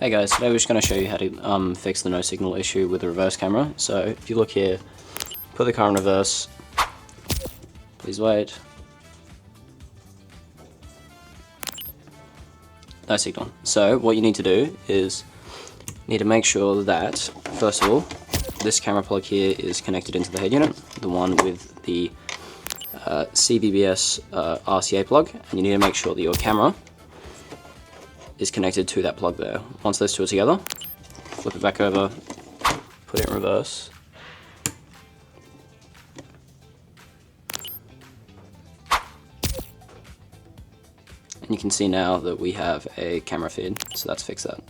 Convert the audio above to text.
Hey guys, today we're just going to show you how to fix the no signal issue with the reverse camera. So if you look here, put the car in reverse, please wait, no signal. So what you need to do is, you need to make sure that, first of all, this camera plug here is connected into the head unit, the one with the CVBS RCA plug, and you need to make sure that your camera is connected to that plug there. Once those two are together, flip it back over, put it in reverse. And you can see now that we have a camera feed, so let's fix that.